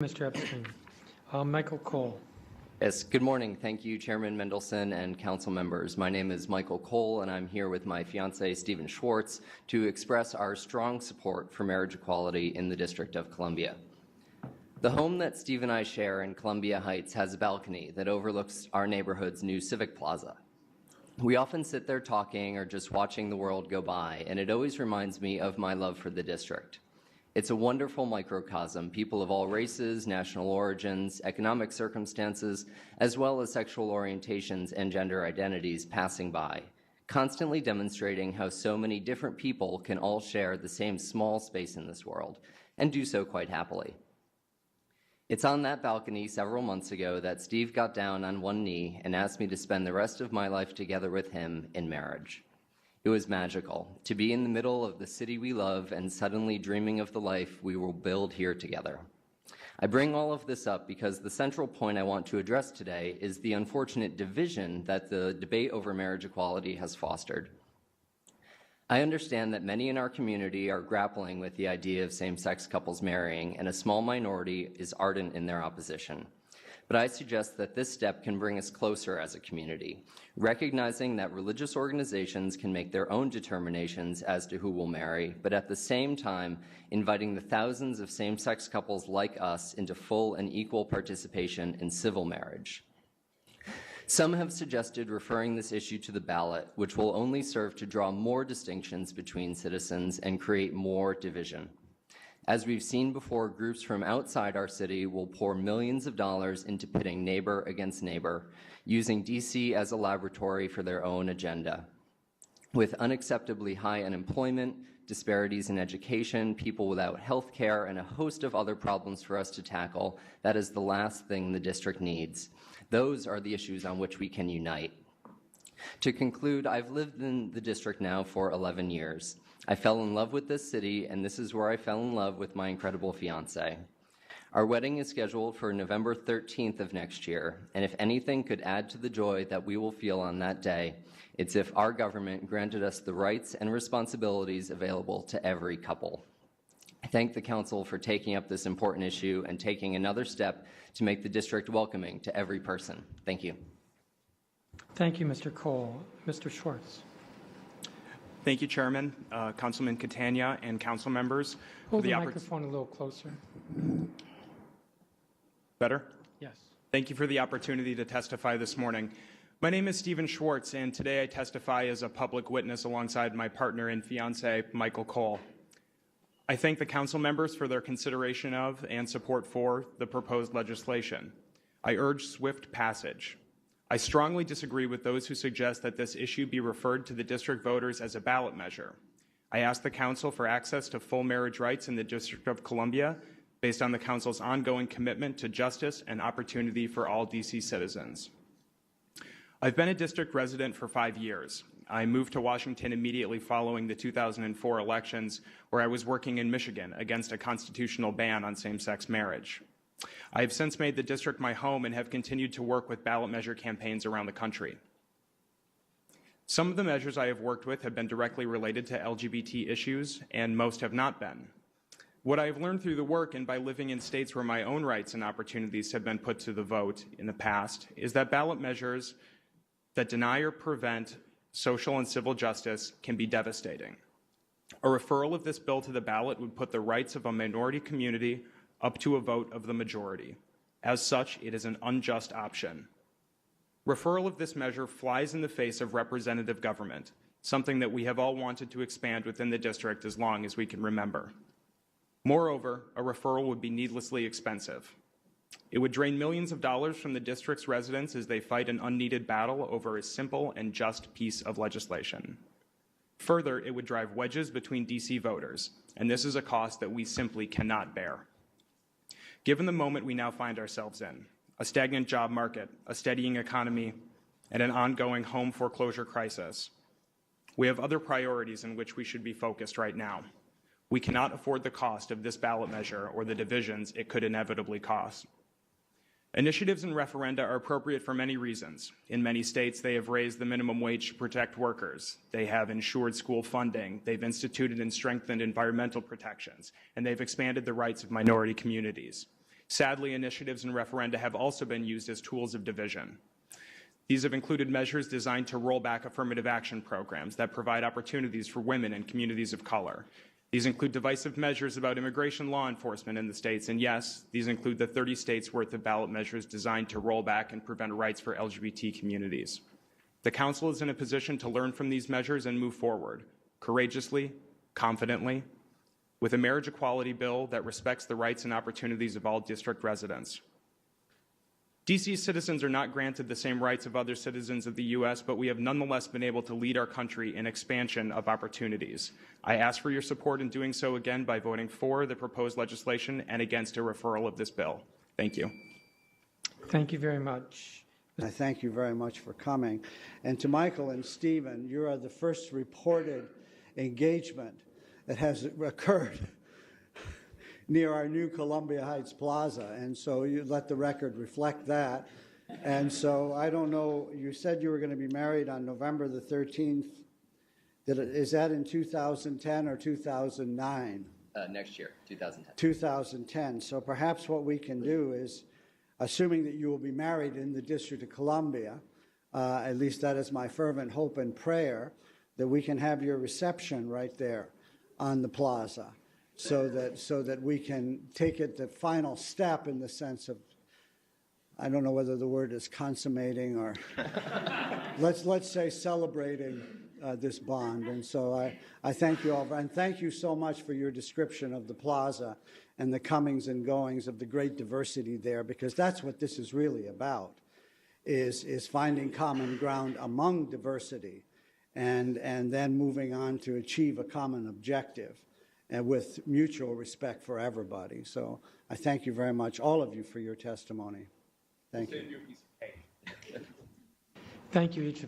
Mr. Epstein. Michael Cole. Yes, good morning. Thank you, Chairman Mendelson and council members. My name is Michael Cole, and I'm here with my fiance, Steven Schwartz, to express our strong support for marriage equality in the District of Columbia. The home that Steve and I share in Columbia Heights has a balcony that overlooks our neighborhood's new Civic Plaza. We often sit there talking or just watching the world go by, and it always reminds me of my love for the district. It's a wonderful microcosm, people of all races, national origins, economic circumstances, as well as sexual orientations and gender identities passing by, constantly demonstrating how so many different people can all share the same small space in this world, and do so quite happily. It's on that balcony several months ago that Steve got down on one knee and asked me to spend the rest of my life together with him in marriage. It was magical, to be in the middle of the city we love and suddenly dreaming of the life we will build here together. I bring all of this up because the central point I want to address today is the unfortunate division that the debate over marriage equality has fostered. I understand that many in our community are grappling with the idea of same-sex couples marrying, and a small minority is ardent in their opposition. But I suggest that this step can bring us closer as a community, recognizing that religious organizations can make their own determinations as to who will marry, but at the same time, inviting the thousands of same-sex couples like us into full and equal participation in civil marriage. Some have suggested referring this issue to the ballot, which will only serve to draw more distinctions between citizens and create more division. As we've seen before, groups from outside our city will pour millions of dollars into pitting neighbor against neighbor, using DC as a laboratory for their own agenda. With unacceptably high unemployment, disparities in education, people without health care, and a host of other problems for us to tackle, that is the last thing the district needs. Those are the issues on which we can unite. To conclude, I've lived in the district now for 11 years. I fell in love with this city, and this is where I fell in love with my incredible fiance. Our wedding is scheduled for November 13th of next year, and if anything could add to the joy that we will feel on that day, it's if our government granted us the rights and responsibilities available to every couple. I thank the council for taking up this important issue and taking another step to make the district welcoming to every person. Thank you. Thank you, Mr. Cole. Mr. Schwartz. Thank you, Chairman, Councilman Catania, and council members. Hold the microphone a little closer. Better? Yes. Thank you for the opportunity to testify this morning. My name is Steven Schwartz, and today I testify as a public witness alongside my partner and fiance, Michael Cole. I thank the council members for their consideration of and support for the proposed legislation. I urge swift passage. I strongly disagree with those who suggest that this issue be referred to the district voters as a ballot measure. I ask the council for access to full marriage rights in the District of Columbia based on the council's ongoing commitment to justice and opportunity for all DC citizens. I've been a district resident for 5 years. I moved to Washington immediately following the 2004 elections, where I was working in Michigan against a constitutional ban on same-sex marriage. I have since made the district my home and have continued to work with ballot measure campaigns around the country. Some of the measures I have worked with have been directly related to LGBT issues, and most have not been. What I have learned through the work and by living in states where my own rights and opportunities have been put to the vote in the past is that ballot measures that deny or prevent social and civil justice can be devastating. A referral of this bill to the ballot would put the rights of a minority community up to a vote of the majority. As such, it is an unjust option. Referral of this measure flies in the face of representative government, something that we have all wanted to expand within the district as long as we can remember. Moreover, a referral would be needlessly expensive. It would drain millions of dollars from the district's residents as they fight an unneeded battle over a simple and just piece of legislation. Further, it would drive wedges between DC voters, and this is a cost that we simply cannot bear. Given the moment we now find ourselves in, a stagnant job market, a steadying economy, and an ongoing home foreclosure crisis, we have other priorities in which we should be focused right now. We cannot afford the cost of this ballot measure or the divisions it could inevitably cause. Initiatives and referenda are appropriate for many reasons. In many states, they have raised the minimum wage to protect workers. They have ensured school funding. They've instituted and strengthened environmental protections. And they've expanded the rights of minority communities. Sadly, initiatives and referenda have also been used as tools of division. These have included measures designed to roll back affirmative action programs that provide opportunities for women and communities of color. These include divisive measures about immigration law enforcement in the states, and yes, these include the 30 states worth of ballot measures designed to roll back and prevent rights for LGBT communities. The Council is in a position to learn from these measures and move forward, courageously, confidently, with a marriage equality bill that respects the rights and opportunities of all district residents. D.C. citizens are not granted the same rights of other citizens of the U.S., but we have nonetheless been able to lead our country in expansion of opportunities. I ask for your support in doing so again by voting for the proposed legislation and against a referral of this bill. Thank you. Thank you very much. I thank you very much for coming. And to Michael and Steven, you are the first reported engagement that has occurred near our new Columbia Heights Plaza, and so you let the record reflect that. And so I don't know, you said you were going to be married on November the 13th. Is that in 2010 or 2009? Next year, 2010. 2010. So perhaps what we can do is, assuming that you will be married in the District of Columbia, at least that is my fervent hope and prayer, that we can have your reception right there on the plaza. So that we can take it the final step in the sense of, I don't know whether the word is consummating or let's say celebrating this bond. And so I thank you all, and thank you so much for your description of the plaza and the comings and goings of the great diversity there, because that's what this is really about, is finding common ground among diversity and then moving on to achieve a common objective, and with mutual respect for everybody. So I thank you very much, all of you, for your testimony. Thank you. Thank you, each of you.